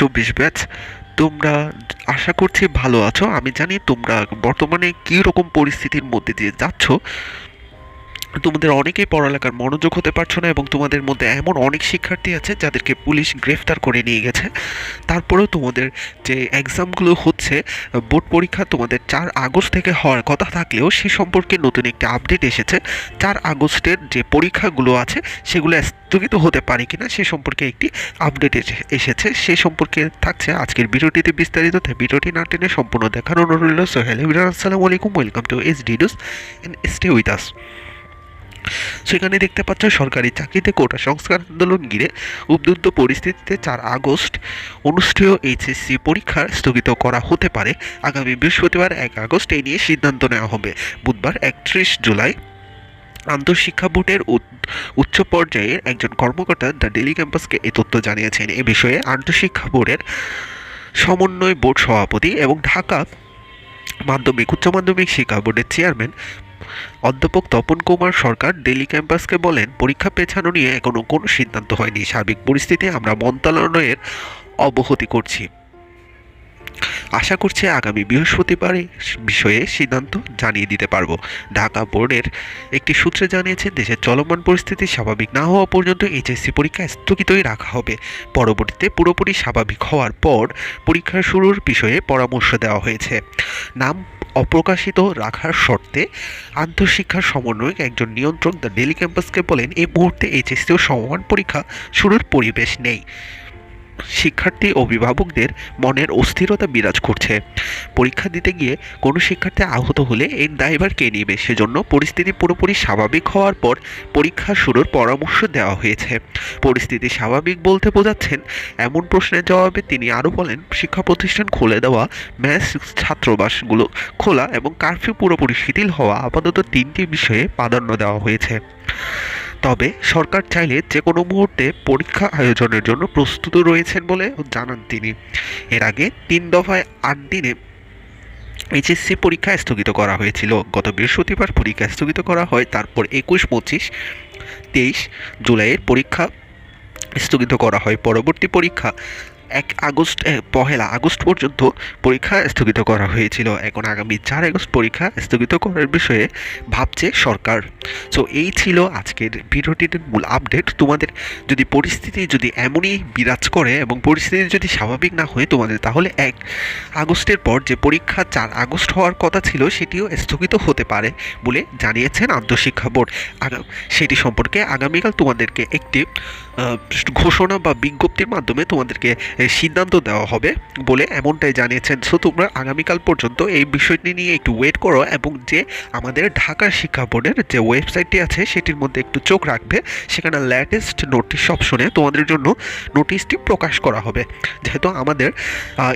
2024 batch. তোমরা আশা করছি ভালো আছো। আমি জানি তোমরা বর্তমানে কী রকম পরিস্থিতির মধ্যে দিয়ে যাচ্ছ। তোমাদের অনেকেই পড়ালেখার মনোযোগ হতে পারছো না এবং তোমাদের মধ্যে এমন অনেক শিক্ষার্থী আছে যাদেরকে পুলিশ গ্রেফতার করে নিয়ে গেছে। তারপরেও তোমাদের যে এক্সামগুলো হচ্ছে, বোর্ড পরীক্ষা তোমাদের 4 আগস্ট থেকে হওয়ার কথা থাকলেও সে সম্পর্কে নতুন একটি আপডেট এসেছে। 4 আগস্টের যে পরীক্ষাগুলো আছে সেগুলো স্থগিত হতে পারে কিনা সে সম্পর্কে একটি আপডেট এসেছে। সে সম্পর্কে থাকছে আজকের ভিডিওটিতে বিস্তারিত। ভিডিওটি না টেনে সম্পূর্ণ দেখার অনুরোধ রইল। সো হ্যালো এভরিওয়ান, আসসালামু আলাইকুম, welcome to HD news and stay with us. সেখানে দেখতে পাচ্ছ সরকারি চাকরিতে কোটা সংস্কার আন্দোলন ঘিরে উদ্বুদ্ধ পরিস্থিতিতে 4 আগস্ট অনুষ্ঠেয় এইচএসসি পরীক্ষা স্থগিত করা হতে পারে। আগামী বৃহস্পতিবার 1 আগস্ট এই নিয়ে সিদ্ধান্ত নেওয়া হবে। বুধবার 31 জুলাই আন্তঃশিক্ষা বোর্ডের উচ্চ পর্যায়ের একজন কর্মকর্তা দ্য ডেইলি ক্যাম্পাসকে এই তথ্য জানিয়েছেন। এ বিষয়ে আন্তঃশিক্ষা বোর্ডের সমন্বয় বোর্ড সভাপতি এবং ঢাকা উচ্চ মাধ্যমিক শিক্ষা বোর্ডের চেয়ারম্যান অধ্যাপক তপন কুমার সরকার ডেইলি ক্যাম্পাসকে বলেন, পরীক্ষা পেছানো নিয়ে এখনো কোনো সিদ্ধান্ত হয়নি। সার্বিক পরিস্থিতি আমরা মন্ত্রণালয়ের অবগতি করছি। আশা করছি আগামী বৃহস্পতিবার বিষয়ে সিদ্ধান্ত জানিয়ে দিতে পারবো। ঢাকা বোর্ডের একটি সূত্রে জানিয়েছে, দেশের চলমান পরিস্থিতি স্বাভাবিক না হওয়া পর্যন্ত এইচএসসি পরীক্ষা স্থগিতই রাখা হবে। পরবর্তীতে পুরোপুরি স্বাভাবিক হওয়ার পর পরীক্ষা শুরুর বিষয়ে পরামর্শ দেওয়া হয়েছে। নাম অপ্রকাশিত রাখার শর্তে আন্তঃশিক্ষা সমন্বয়ক একজন নিয়ন্ত্রক দ্য ডেইলি ক্যাম্পাসকে বলেন, এই মুহূর্তে এইচএসসি ও সমমান পরীক্ষা শুরুর পরিবেশ নেই। শিক্ষার্থী অভিভাবকদের মনের অস্থিরতা বিরাজ করছে। পরীক্ষা দিতে গিয়ে কোনো শিক্ষার্থী আহত হলে এর দায়ভার কে নেবে? সেজন্য পরিস্থিতি পুরোপুরি স্বাভাবিক হওয়ার পর পরীক্ষা শুরুর পরামর্শ দেওয়া হয়েছে। পরিস্থিতি স্বাভাবিক বলতে বোঝাচ্ছেন এমন প্রশ্নের জবাবে তিনি আরও বলেন, শিক্ষা প্রতিষ্ঠান খুলে দেওয়া, মেস ছাত্রাবাসগুলো খোলা এবং কারফিউ পুরোপুরি শিথিল হওয়া আপাতত 3টি বিষয়ে প্রাধান্য দেওয়া হয়েছে। তবে সরকার চাইলে যে কোনো মুহূর্তে পরীক্ষা আয়োজনের জন্য প্রস্তুত রয়েছেন বলে জানান তিনি। এর আগে 3 দফায় 8 দিনে এইচএসসি পরীক্ষা স্থগিত করা হয়েছিল। গত বৃহস্পতিবার পরীক্ষা স্থগিত করা হয়। তারপর 21, 25, 23 জুলাইয়ের পরীক্ষা স্থগিত করা হয়। পরবর্তী পরীক্ষা 1 আগস্ট পর্যন্ত পরীক্ষা স্থগিত করা হয়েছিল। এখন আগামী 4 আগস্ট পরীক্ষা স্থগিত করার বিষয়ে ভাবছে সরকার। সো এই ছিল আজকের ভিডিওটির মূল আপডেট। তোমাদের যদি পরিস্থিতি এমনই বিরাজ করে এবং পরিস্থিতি যদি স্বাভাবিক না হয় তোমাদের, তাহলে 1 আগস্টের পর যে পরীক্ষা 4 আগস্ট হওয়ার কথা ছিল সেটিও স্থগিত হতে পারে বলে জানিয়েছেন আন্তঃশিক্ষা বোর্ড। সেটি সম্পর্কে আগামীকাল তোমাদেরকে একটি ঘোষণা বা বিজ্ঞপ্তির মাধ্যমে তোমাদেরকে সিদ্ধান্ত দেওয়া হবে বলে এমনটাই জানিয়েছেন। সো তোমরা আগামীকাল পর্যন্ত এই বিষয়টি নিয়ে একটু ওয়েট করো এবং যে আমাদের ঢাকা শিক্ষা বোর্ডের যে ওয়েবসাইটটি আছে সেটির মধ্যে একটু চোখ রাখবে। সেখানে লেটেস্ট নোটিশ অপশনে তোমাদের জন্য নোটিশটি প্রকাশ করা হবে। যেহেতু আমাদের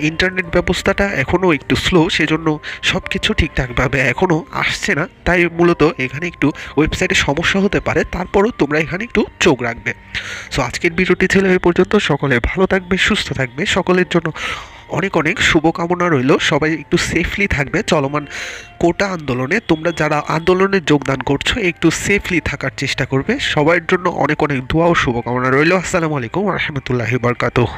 ইন্টারনেট ব্যবস্থাটা এখনও একটু স্লো, সেজন্য সব কিছু ঠিকঠাকভাবে এখনও আসছে না। তাই মূলত এখানে একটু ওয়েবসাইটে সমস্যা হতে পারে। তারপরও তোমরা এখানে একটু চোখ রাখবে। সো আজকের ভিডিওটি ছিল এই পর্যন্ত। সকলে ভালো থাকবে, সুস্থ থাকবে। সকলের জন্য অনেক অনেক শুভকামনা রইল। সবাই একটু সেফলি থাকবে চলমান কোটা আন্দোলনে। তোমরা যারা আন্দোলনে যোগদান করছো একটু সেফলি থাকার চেষ্টা করবে। সবার জন্য অনেক অনেক দোয়া ও শুভকামনা রইল। আসসালামু আলাইকুম ওয়া রাহমাতুল্লাহি ওয়া বারাকাতুহু।